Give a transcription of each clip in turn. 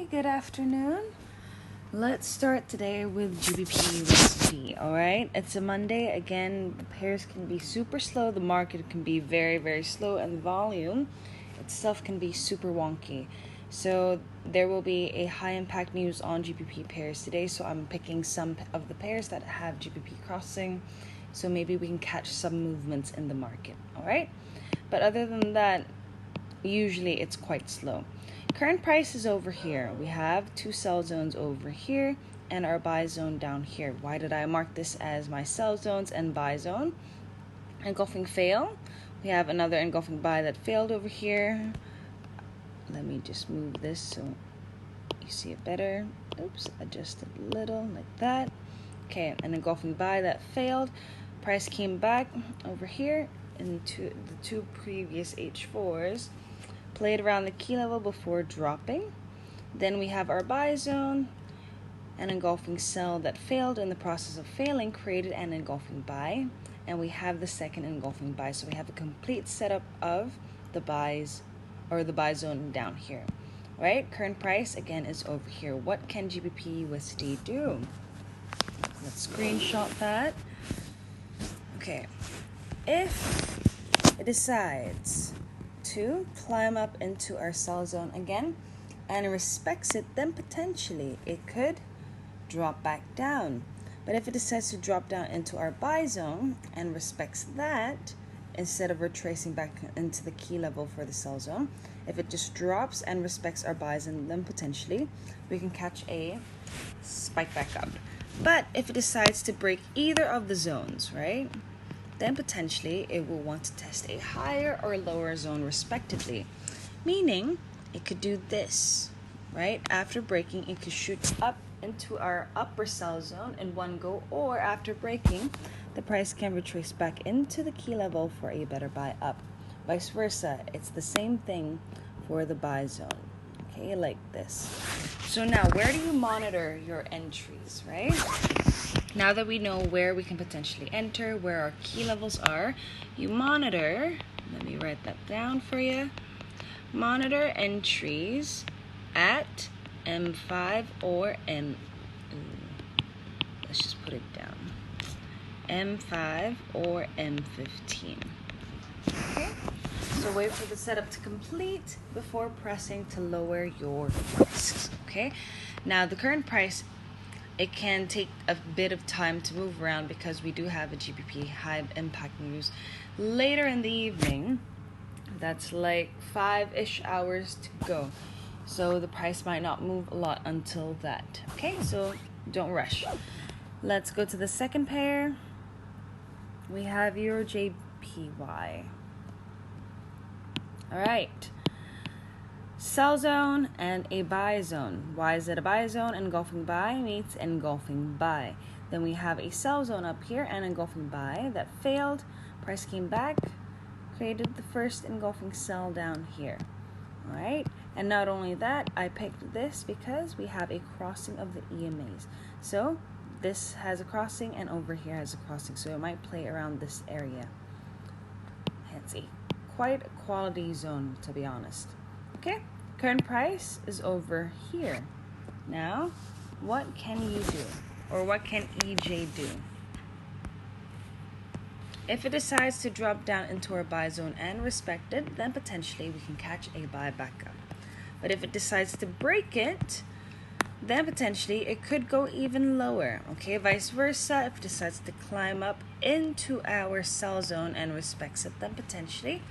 Hi, good afternoon. Let's start today with GBP/USD. All right, it's a Monday. Again, the pairs can be super slow. The market can be very, very slow, and the volume itself can be super wonky. So there will be a high impact news on GBP pairs today. So I'm picking some of the pairs that have GBP crossing. So maybe we can catch some movements in the market. All right, but other than that, usually it's quite slow. Current price is over here. We have two sell zones over here and our buy zone down here. Why did I mark this as my sell zones and buy zone? Engulfing fail. We have another engulfing buy that failed over here. Let me just move this so you see it better. Oops, adjust it a little like that. Okay, an engulfing buy that failed. Price came back over here into the two previous H4s. Played around the key level before dropping. Then we have our buy zone, an engulfing sell that failed. In the process of failing, created an engulfing buy, and we have the second engulfing buy. So we have a complete setup of the buys or the buy zone down here. Right? Current price again is over here. What can GBP/USD do? Let's screenshot that. Okay. If it decides to climb up into our sell zone again and respects it, then potentially it could drop back down. But if it decides to drop down into our buy zone and respects that, instead of retracing back into the key level for the sell zone, if it just drops and respects our buys, and then potentially we can catch a spike back up. But if it decides to break either of the zones, right, then potentially it will want to test a higher or lower zone respectively. Meaning it could do this, right? After breaking, it could shoot up into our upper sell zone in one go, or after breaking, the price can retrace back into the key level for a better buy up. Vice versa, it's the same thing for the buy zone, okay, like this. So now, where do you monitor your entries, right? Now that we know where we can potentially enter, where our key levels are, you monitor, let me write that down for you, monitor entries at M5 or let's just put it down, M5 or M15. Okay, so wait for the setup to complete before pressing to lower your risks. Okay, now the current price, it can take a bit of time to move around because we do have a GBP high impact news later in the evening. That's like 5-ish hours to go. So the price might not move a lot until that. Okay, so don't rush. Let's go to the second pair. We have Euro JPY. All right. Sell zone and a buy zone. Why is it a buy zone? Engulfing buy meets engulfing buy. Then we have a sell zone up here and engulfing buy that failed. Price came back, created the first engulfing sell down here. All right. And not only that, I picked this because we have a crossing of the EMAs. So this has a crossing and over here has a crossing. So it might play around this area. It's quite a quality zone, to be honest. Okay, current price is over here. Now, what can you do? Or what can EJ do? If it decides to drop down into our buy zone and respect it, then potentially we can catch a buy back up. But if it decides to break it, then potentially it could go even lower. Okay, vice versa. If it decides to climb up into our sell zone and respects it, then potentially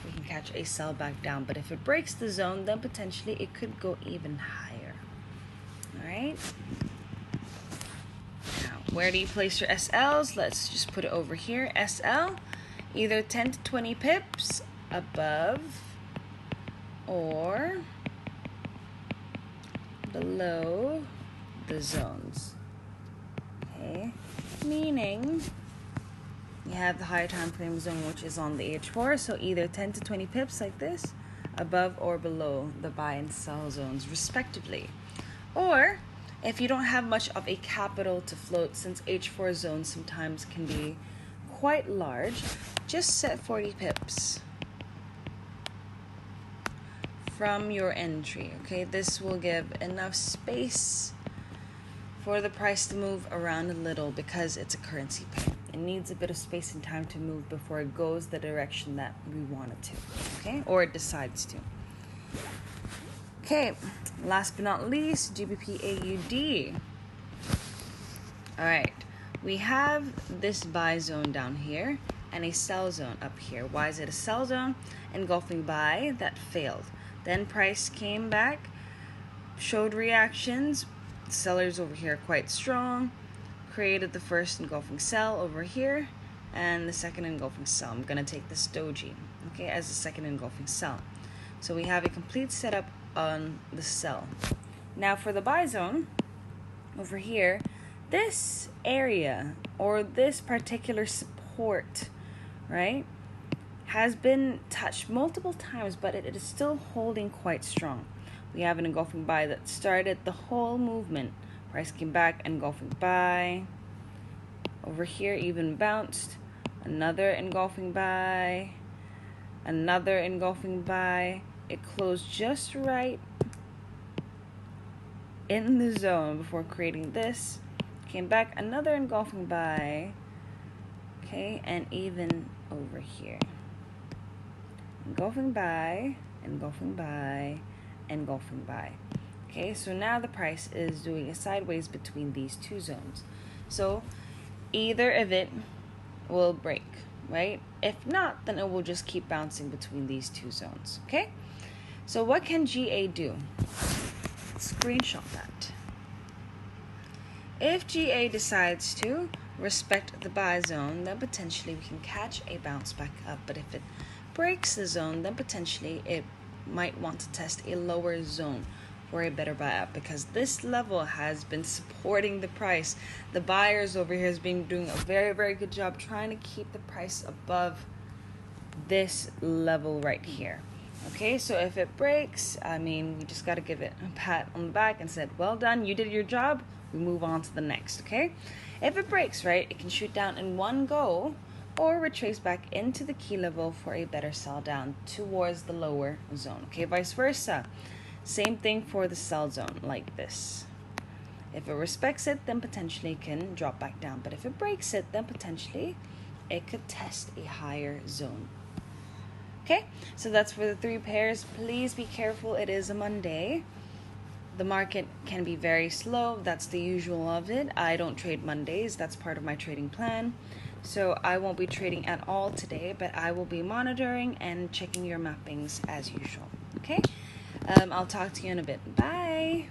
we can catch a sell back down. But if it breaks the zone, then potentially it could go even higher. All right. Now, where do you place your SLs? Let's just put it over here. SL, either 10 to 20 pips above or below the zones. Okay, meaning we have the higher time frame zone, which is on the H4, so either 10 to 20 pips like this, above or below the buy and sell zones respectively. Or if you don't have much of a capital to float, since H4 zones sometimes can be quite large, just set 40 pips from your entry. Okay, this will give enough space for the price to move around a little because it's a currency pair. It needs a bit of space and time to move before it goes the direction that we want it to, okay, or it decides to. Okay, last but not least, GBP AUD. All right, we have this buy zone down here and a sell zone up here. Why is it a sell zone? Engulfing buy that failed. Then price came back, showed reactions. Sellers over here quite strong, created the first engulfing sell over here and the second engulfing sell. I'm going to take this doji, okay, as the second engulfing sell. So we have a complete setup on the sell. Now for the buy zone over here, this area or this particular support, right, has been touched multiple times, but it is still holding quite strong. We have an engulfing buy that started the whole movement. Price came back, engulfing buy. Over here, even bounced. Another engulfing buy. Another engulfing buy. It closed just right in the zone before creating this. Came back, another engulfing buy. Okay, and even over here. Engulfing buy, engulfing buy, engulfing buy. Okay, so now the price is doing a sideways between these two zones. So either of it will break, right? If not, then it will just keep bouncing between these two zones. Okay, so what can GA do? Screenshot that. If GA decides to respect the buy zone, then potentially we can catch a bounce back up. But if it breaks the zone, then potentially it might want to test a lower zone for a better buy up, because this level has been supporting the price. The buyers over here has been doing a very, very good job trying to keep the price above this level right here. Okay, so if it breaks, I mean, we just got to give it a pat on the back and said, well done, you did your job. We move on to the next, okay? If it breaks, right, it can shoot down in one go or retrace back into the key level for a better sell down towards the lower zone. Okay, vice versa. Same thing for the sell zone, like this. If it respects it, then potentially it can drop back down. But if it breaks it, then potentially it could test a higher zone. Okay, so that's for the three pairs. Please be careful. It is a Monday. The market can be very slow. That's the usual of it. I don't trade Mondays. That's part of my trading plan. So I won't be trading at all today, but I will be monitoring and checking your mappings as usual. Okay? I'll talk to you in a bit. Bye!